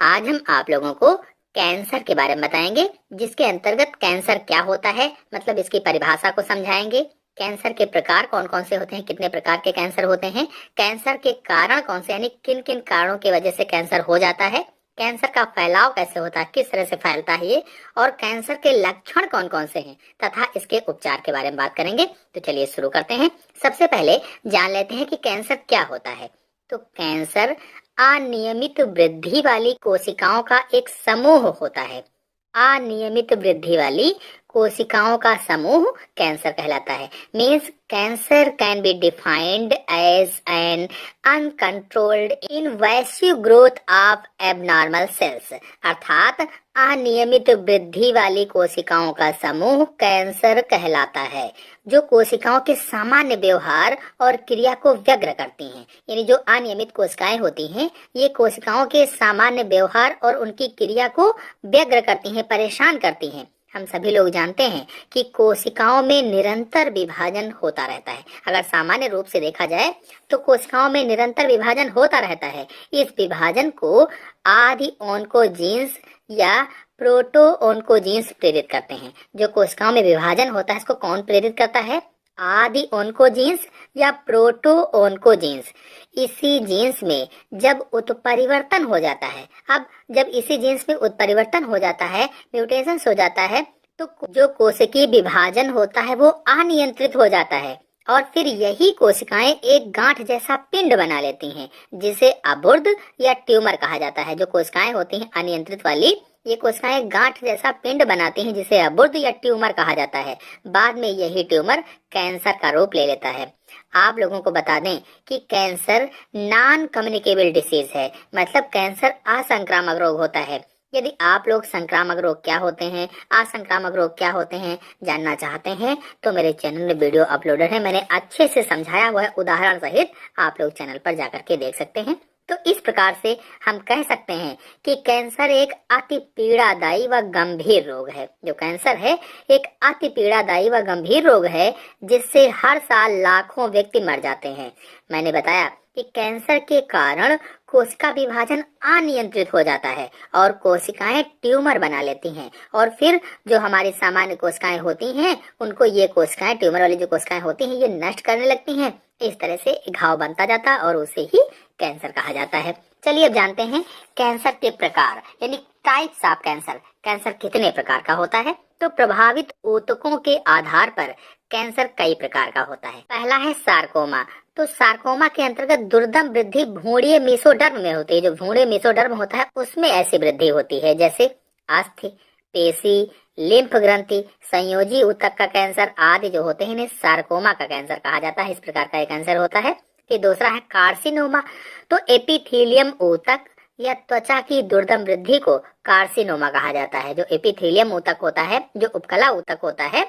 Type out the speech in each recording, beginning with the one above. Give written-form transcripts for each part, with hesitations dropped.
आज हम आप लोगों को कैंसर के बारे में बताएंगे, जिसके अंतर्गत कैंसर क्या होता है, मतलब इसकी परिभाषा को समझाएंगे। कैंसर के प्रकार कौन कौन से होते हैं, कितने प्रकार के कैंसर होते हैं, कैंसर के कारण कौन से, यानी किन किन कारणों की वजह से कैंसर हो जाता है, कैंसर का फैलाव कैसे होता है, किस तरह से फैलता है ये, और कैंसर के लक्षण कौन कौन से हैं तथा इसके उपचार के बारे में बात करेंगे। तो चलिए शुरू करते हैं। सबसे पहले जान लेते हैं कि कैंसर क्या होता है। तो कैंसर अनियमित वृद्धि वाली कोशिकाओं का एक समूह होता है। अनियमित वृद्धि वाली कोशिकाओं का समूह कैंसर कहलाता है। Means cancer can be defined as an uncontrolled invasive growth of abnormal cells, अर्थात अनियमित वृद्धि वाली कोशिकाओं का समूह कैंसर कहलाता है, जो कोशिकाओं के सामान्य व्यवहार और क्रिया को व्यग्र करती हैं। यानी जो अनियमित कोशिकाएं होती हैं, ये कोशिकाओं के सामान्य व्यवहार और उनकी क्रिया को व्यग्र करती हैं, परेशान करती हैं। हम सभी लोग जानते हैं कि कोशिकाओं में निरंतर विभाजन होता रहता है। अगर सामान्य रूप से देखा जाए तो कोशिकाओं में निरंतर विभाजन होता रहता है। इस विभाजन को आदि ओन्कोजीन्स या प्रोटो ओन्कोजीन्स प्रेरित करते हैं। जो कोशिकाओं में विभाजन होता है, इसको कौन प्रेरित करता है? आदि ओन्कोजीन्स या प्रोटो ओन्कोजीन्स। इसी जीन्स में जब उत्परिवर्तन हो जाता है, अब जब इसी जीन्स में उत्परिवर्तन हो जाता है, म्यूटेशंस हो जाता है, तो जो कोशिकीय विभाजन होता है वो अनियंत्रित हो जाता है और फिर यही कोशिकाएं एक गांठ जैसा पिंड बना लेती हैं, जिसे अबुर्द या ट्यूमर कहा जाता है। जो कोशिकाएं होती हैं अनियंत्रित वाली, ये कोशिकाएं गांठ जैसा पिंड बनाती हैं, जिसे अबुर्द या ट्यूमर कहा जाता है। बाद में यही ट्यूमर कैंसर का रूप ले लेता है। आप लोगों को बता दें कि कैंसर नॉन कम्युनिकेबल डिसीज है, मतलब कैंसर असंक्रामक रोग होता है। यदि आप लोग संक्रामक रोग क्या होते हैं, असंक्रामक रोग क्या होते हैं जानना चाहते हैं, तो मेरे चैनल में वीडियो अपलोडेड है। मैंने अच्छे से समझाया हुआ है, उदाहरण सहित। आप लोग चैनल पर जाकर के देख सकते हैं। तो इस प्रकार से हम कह सकते हैं कि कैंसर एक अति पीड़ादायी व गंभीर रोग है। जो कैंसर है एक अति पीड़ादायी व गंभीर रोग है, जिससे हर साल लाखों व्यक्ति मर जाते हैं। मैंने बताया कि कैंसर के कारण कोशिका विभाजन अनियंत्रित हो जाता है और कोशिकाएं ट्यूमर बना लेती हैं, और फिर जो हमारी सामान्य कोशिकाएं होती हैं, उनको ये कोशिकाएं, ट्यूमर वाली जो कोशिकाएं होती हैं, ये नष्ट करने लगती हैं। इस तरह से घाव बनता जाता है और उसे ही कैंसर कहा जाता है। चलिए अब जानते हैं कैंसर के प्रकार, यानी टाइप्स ऑफ कैंसर। कैंसर कितने प्रकार का होता है? तो प्रभावित ऊतकों के आधार पर कैंसर कई प्रकार का होता है। पहला है सार्कोमा। तो सार्कोमा के अंतर्गत दुर्दम वृद्धि भ्रूणीय मेसोडर्म में होती है। जो भ्रूणीय मेसोडर्म होता है उसमें ऐसी वृद्धि होती है, जैसे अस्थि, पेशी, लिम्फ ग्रंथि, संयोजी ऊतक का कैंसर आदि जो होते हैं, इन्हें सार्कोमा का कैंसर कहा जाता है। इस प्रकार का एक कैंसर होता है। फिर दूसरा है कार्सिनोमा। तो एपिथेलियम ऊतक या त्वचा की दुर्दम वृद्धि को कार्सिनोमा कहा जाता है। जो एपिथेलियम ऊतक होता है, जो उपकला ऊतक होता है,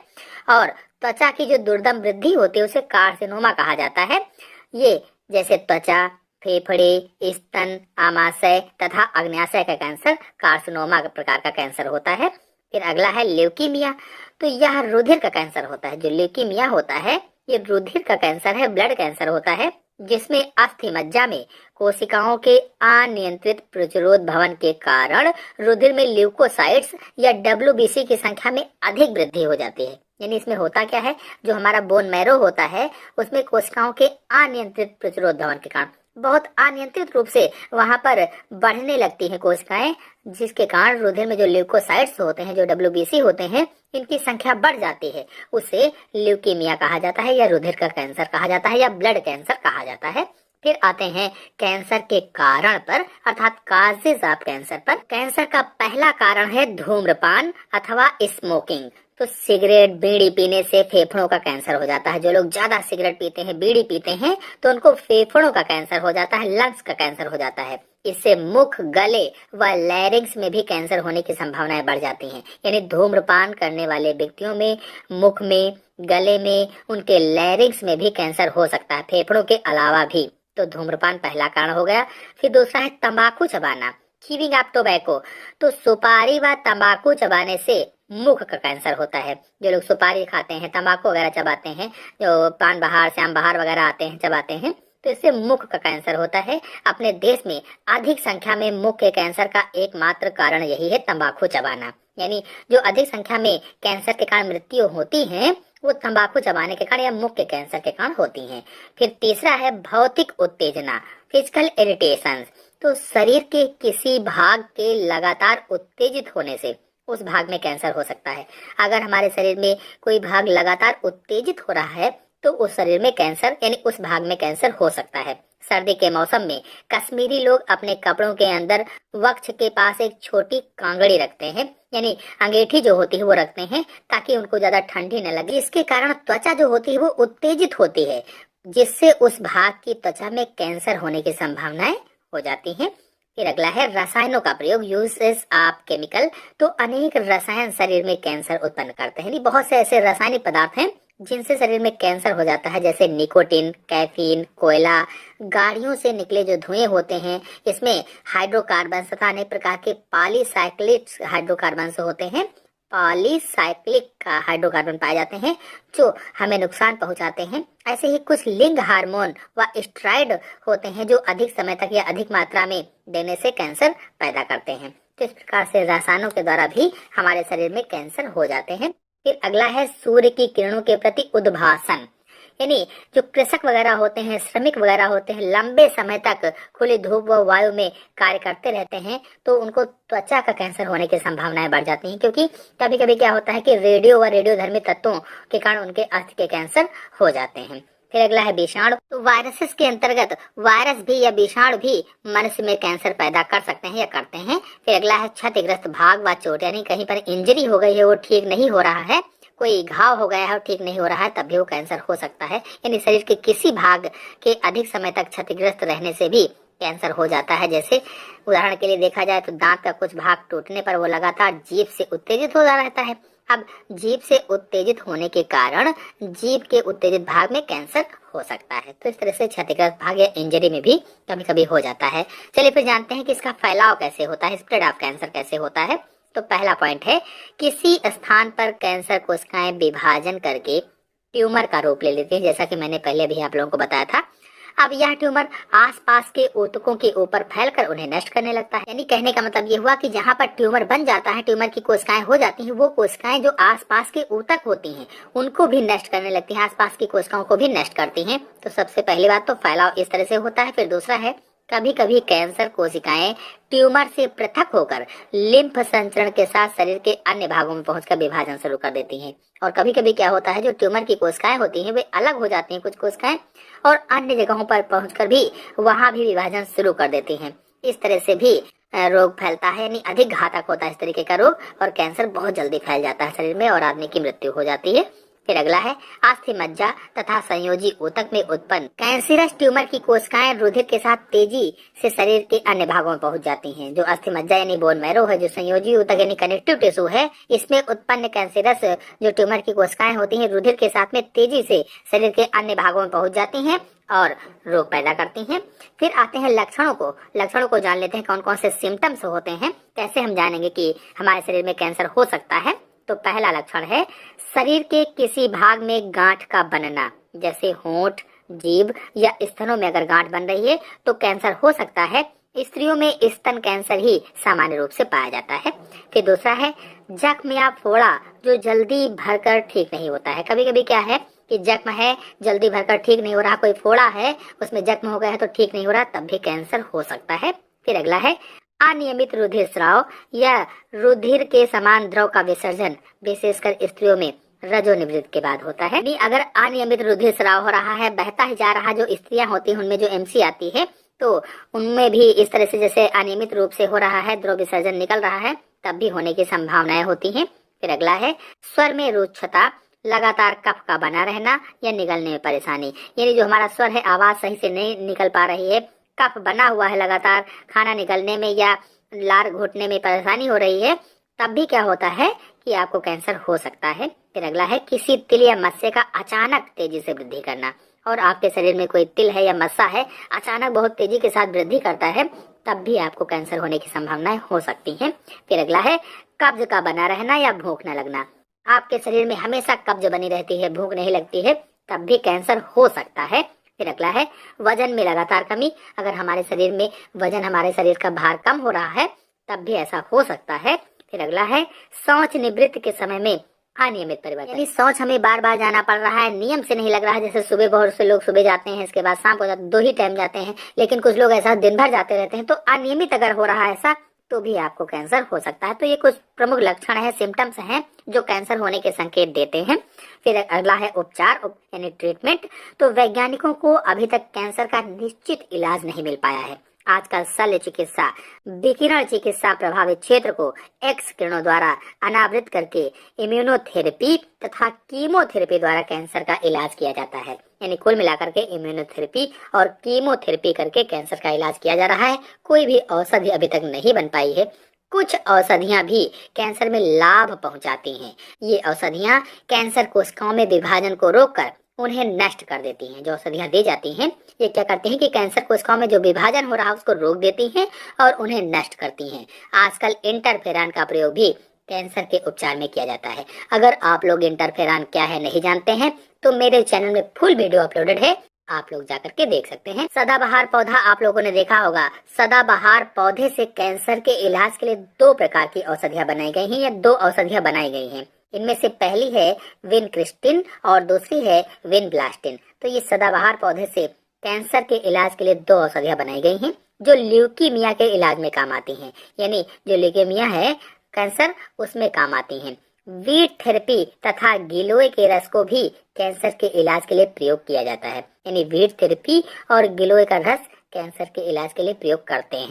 और त्वचा की जो दुर्दम वृद्धि होती है, उसे कार्सिनोमा कहा जाता है। ये जैसे त्वचा, फेफड़े, स्तन, आमाशय तथा अग्न्याशय का कैंसर कार्सिनोमा प्रकार का कैंसर होता है। फिर अगला है ल्यूकीमिया। तो यह रुधिर का कैंसर होता है। जो ल्यूकीमिया होता है ये रुधिर का कैंसर है, ब्लड कैंसर होता है, जिसमें अस्थि मज्जा में कोशिकाओं के अनियंत्रित प्रतिरोध भवन के कारण रुधिर में ल्यूकोसाइट्स या डब्ल्यूबीसी की संख्या में अधिक वृद्धि हो जाती है। यानी इसमें होता क्या है, जो हमारा बोन मैरो होता है उसमें कोशिकाओं के अनियंत्रित प्रतिरोध भवन के कारण बहुत अनियंत्रित रूप से वहां पर बढ़ने लगती हैं कोशिकाएं, जिसके कारण रुधिर में जो ल्यूकोसाइट्स होते हैं, जो डब्ल्यूबीसी होते हैं, इनकी संख्या बढ़ जाती है। उसे ल्यूकीमिया कहा जाता है, या रुधिर का कैंसर कहा जाता है, या ब्लड कैंसर कहा जाता है। फिर आते हैं कैंसर के कारण पर, अर्थात काजेज ऑफ कैंसर पर। कैंसर का पहला कारण है धूम्रपान अथवा स्मोकिंग। तो सिगरेट, बीड़ी पीने से फेफड़ों का कैंसर हो जाता है। जो लोग ज्यादा सिगरेट पीते हैं, बीड़ी पीते हैं, तो उनको फेफड़ों का कैंसर हो जाता है, लंग्स का कैंसर हो जाता है। इससे मुख, गले व लैरिंग्स में भी कैंसर होने की संभावनाएं बढ़ जाती हैं। यानी धूम्रपान करने वाले व्यक्तियों में मुख में, गले में, उनके लैरिंग्स में भी कैंसर हो सकता है, फेफड़ों के अलावा भी। तो धूम्रपान पहला कारण हो गया। फिर दूसरा है तंबाकू चबाना, च्यूइंग ऑफ टोबैको। तो सुपारी व तंबाकू चबाने से मुख का कैंसर होता है। जो लोग सुपारी खाते हैं, तंबाकू वगैरह चबाते हैं, जो पान बहार, श्याम बहार वगैरह आते हैं, चबाते हैं, तो इससे मुख का कैंसर होता है। अपने देश में अधिक संख्या में मुख के कैंसर का एकमात्र कारण यही है तंबाकू चबाना। यानी जो अधिक संख्या में कैंसर के कारण मृत्यु होती है वो तंबाकू चबाने के कारण या मुख के कैंसर के कारण होती हैं। फिर तीसरा है भौतिक उत्तेजना, फिजिकल इरिटेशन। तो शरीर के किसी भाग के लगातार उत्तेजित होने से उस भाग में कैंसर हो सकता है। अगर हमारे शरीर में कोई भाग लगातार उत्तेजित हो रहा है तो उस शरीर में कैंसर यानी उस भाग में कैंसर हो सकता है। सर्दी के मौसम में कश्मीरी लोग अपने कपड़ों के अंदर वक्ष के पास एक छोटी कांगड़ी रखते हैं, यानी अंगीठी जो होती है वो रखते हैं ताकि उनको ज्यादा ठंडी न लगे। इसके कारण त्वचा जो होती है वो उत्तेजित होती है, जिससे उस भाग की त्वचा में कैंसर होने की संभावनाएं हो जाती हैं। फिर अगला है रसायनों का प्रयोग, यूजेस ऑफ केमिकल। तो अनेक रसायन शरीर में कैंसर उत्पन्न करते हैं। बहुत से ऐसे रासायनिक पदार्थ हैं जिनसे शरीर में कैंसर हो जाता है, जैसे निकोटीन, कैफीन, कोयला, गाड़ियों से निकले जो धुएं होते हैं, इसमें हाइड्रोकार्बन तथा अनेक प्रकार के पॉलीसाइक्लिक हाइड्रोकार्बन होते हैं। पॉलीसाइक्लिक का हाइड्रोकार्बन पाए जाते हैं जो हमें नुकसान पहुंचाते हैं। ऐसे ही कुछ लिंग हार्मोन व स्टेरॉइड होते हैं जो अधिक समय तक या अधिक मात्रा में देने से कैंसर पैदा करते हैं। तो इस प्रकार से रसायनों के द्वारा भी हमारे शरीर में कैंसर हो जाते हैं। फिर अगला है सूर्य की किरणों के प्रति उद्भासन, यानी जो कृषक वगैरह होते हैं, श्रमिक वगैरह होते हैं, लंबे समय तक खुली धूप व वायु में कार्य करते रहते हैं तो उनको त्वचा का कैंसर होने की संभावनाएं बढ़ जाती हैं, क्योंकि कभी कभी क्या होता है कि रेडियो व रेडियोधर्मी तत्वों के कारण उनके अस्थि के कैंसर हो जाते हैं। फिर अगला है विषाणु। तो वायरसेस के अंतर्गत वायरस भी या विषाणु भी मनुष्य में कैंसर पैदा कर सकते हैं या करते हैं। फिर अगला है क्षतिग्रस्त भाग व चोट, यानी कहीं पर इंजरी हो गई है, वो ठीक नहीं हो रहा है, कोई घाव हो गया है और ठीक नहीं हो रहा है, तब भी वो कैंसर हो सकता है। यानी शरीर के किसी भाग के अधिक समय तक क्षतिग्रस्त रहने से भी कैंसर हो जाता है। जैसे उदाहरण के लिए देखा जाए तो दांत का कुछ भाग टूटने पर वो लगातार जीभ से उत्तेजित होता रहता है। अब जीभ से उत्तेजित होने के कारण जीभ के उत्तेजित भाग में कैंसर हो सकता है। तो इस तरह से क्षतिग्रस्त भाग या इंजरी में भी कभी कभी हो जाता है। चलिए फिर जानते हैं कि इसका फैलाव कैसे होता है, स्प्रेड ऑफ कैंसर कैसे होता है। तो पहला पॉइंट है, किसी स्थान पर कैंसर कोशिकाएं विभाजन करके ट्यूमर का रूप ले लेती है, जैसा कि मैंने पहले भी आप लोगों को बताया था। अब यह ट्यूमर आसपास के ऊतकों के ऊपर फैलकर उन्हें नष्ट करने लगता है। यानी कहने का मतलब ये हुआ कि जहाँ पर ट्यूमर बन जाता है, ट्यूमर की कोशिकाएं हो जाती हैं, वो कोशिकाएं जो आसपास के ऊतक होती हैं उनको भी नष्ट करने लगती हैं, आसपास की कोशिकाओं को भी नष्ट करती हैं। तो सबसे पहली बात तो फैलाव इस तरह से होता है। फिर दूसरा है, कभी कभी कैंसर कोशिकाएं ट्यूमर से पृथक होकर लिम्फ संचरण के साथ शरीर के अन्य भागों में पहुंचकर विभाजन शुरू कर देती हैं। और कभी कभी क्या होता है, जो ट्यूमर की कोशिकाएं होती हैं वे अलग हो जाती हैं कुछ कोशिकाएं, और अन्य जगहों पर पहुंचकर भी वहां भी विभाजन शुरू कर देती हैं। इस तरह से भी रोग फैलता है, यानी अधिक घातक होता है इस तरीके का रोग, और कैंसर बहुत जल्दी फैल जाता है शरीर में और आदमी की मृत्यु हो जाती है। फिर अगला है, अस्थि मज्जा तथा संयोजी ऊतक में उत्पन्न कैंसरस ट्यूमर की कोशिकाएं रुधिर के साथ तेजी से शरीर के अन्य भागों में पहुंच जाती हैं। जो अस्थि मज्जा यानी बोन मैरो है, जो संयोजी ऊतक यानी कनेक्टिव टिश्यू है, इसमें उत्पन्न कैंसरस जो ट्यूमर की कोशिकाएं होती हैं रुधिर के साथ में तेजी से शरीर के अन्य भागों में पहुंच जाती हैं और रोग पैदा करती हैं। फिर आते हैं लक्षणों को जान लेते हैं, कौन कौन से सिम्टम्स होते हैं, कैसे हम जानेंगे कि हमारे शरीर में कैंसर हो सकता है। तो पहला लक्षण है, शरीर के किसी भाग में गांठ का बनना, जैसे होंठ, जीभ या स्तनों में अगर गांठ बन रही है तो कैंसर हो सकता है। स्त्रियों में स्तन कैंसर ही सामान्य रूप से पाया जाता है। फिर दूसरा है, जख्म या फोड़ा जो जल्दी भरकर ठीक नहीं होता है। कभी कभी क्या है कि जख्म है, जल्दी भरकर ठीक नहीं हो रहा, कोई फोड़ा है उसमें जख्म हो गया है तो ठीक नहीं हो रहा, तब भी कैंसर हो सकता है। फिर अगला है, अनियमित रुधिर स्राव या रुधिर के समान द्रव का विसर्जन, विशेषकर स्त्रियों में रजोनिवृत्ति के बाद होता है। अगर अनियमित रुधिर स्राव हो रहा है, बहता ही जा रहा, जो स्त्रियां होती हैं उनमें जो एमसी आती है तो उनमें भी इस तरह से जैसे अनियमित रूप से हो रहा है, द्रव विसर्जन निकल रहा है, तब भी होने की संभावनाएं होती हैं। फिर अगला है, स्वर में रुक्षता, लगातार कफ का बना रहना या निगलने में परेशानी, यानी जो हमारा स्वर है आवाज सही से नहीं निकल पा रही है, कफ बना हुआ है, लगातार खाना निकलने में या लार घोटने में परेशानी हो रही है, तब भी क्या होता है कि आपको कैंसर हो सकता है। फिर अगला है, किसी तिल या मस्से का अचानक तेजी से वृद्धि करना, और आपके शरीर में कोई तिल है या मस्सा है, अचानक बहुत तेजी के साथ वृद्धि करता है, तब भी आपको कैंसर होने की संभावनाएं हो सकती हैं। फिर अगला है, कब्ज का बना रहना या भूख न लगना, आपके शरीर में हमेशा कब्ज बनी रहती है, भूख नहीं लगती है, तब भी कैंसर हो सकता है। फिर अगला है वजन में लगातार कमी। अगर हमारे शरीर में वजन, हमारे शरीर का भार कम हो रहा है तब भी ऐसा हो सकता है। फिर अगला है शौच निवृत्ति के समय में अनियमित परिवर्तन, यानी शौच हमें बार बार जाना पड़ रहा है, नियम से नहीं लग रहा है। जैसे सुबह बहुत से लोग सुबह जाते हैं, इसके बाद शाम को जाते, 2 ही टाइम जाते हैं, लेकिन कुछ लोग ऐसा दिन भर जाते रहते हैं। तो अनियमित अगर हो रहा है ऐसा तो भी आपको कैंसर हो सकता है। तो ये कुछ प्रमुख लक्षण है, सिम्टम्स हैं जो कैंसर होने के संकेत देते हैं। फिर अगला है उपचार यानी ट्रीटमेंट। तो वैज्ञानिकों को अभी तक कैंसर का निश्चित इलाज नहीं मिल पाया है। आजकल शल्य चिकित्सा, विकिरण चिकित्सा प्रभावित क्षेत्र को एक्स किरणों द्वारा अनावृत करके इम्यूनोथेरेपी तथा कीमोथेरेपी द्वारा कैंसर का इलाज किया जाता है। यानी कुल मिलाकर के इम्यूनोथेरेपी और कीमोथेरेपी करके कैंसर का इलाज किया जा रहा है। कोई भी औषधि अभी तक नहीं बन पाई है। कुछ औषधियां भी कैंसर में लाभ पहुंचाती हैं। ये औषधियां कैंसर कोशिकाओं में विभाजन को रोककर उन्हें नष्ट कर देती हैं। जो औषधियां दी जाती हैं ये क्या करती हैं कि कैंसर कोशिकाओं में जो विभाजन हो रहा है उसको रोक देती हैं और उन्हें नष्ट करती हैं। आजकल इंटरफेरॉन का प्रयोग भी कैंसर के उपचार में किया जाता है। अगर आप लोग इंटरफेरॉन क्या है नहीं जानते हैं तो मेरे चैनल में फुल वीडियो अपलोडेड है, आप लोग जाकर के देख सकते हैं। सदाबहार पौधा आप लोगों ने देखा होगा। सदाबहार पौधे से कैंसर के इलाज के लिए 2 प्रकार की औषधियां बनाई गई हैं या 2 औषधियां बनाई गई हैं। इनमें से पहली है विनक्रिस्टिन और दूसरी है विनब्लास्टिन। तो ये सदाबहार पौधे से कैंसर के इलाज के लिए 2 औषधियां बनाई गई हैं जो ल्यूकीमिया के इलाज में काम आती हैं। यानी जो ल्यूकेमिया है कैंसर, उसमें काम आती हैं। वीट थेरेपी तथा गिलोय के रस को भी कैंसर के इलाज के लिए प्रयोग किया जाता है। यानी वीट थेरेपी और गिलोय का रस कैंसर के इलाज के लिए प्रयोग करते हैं।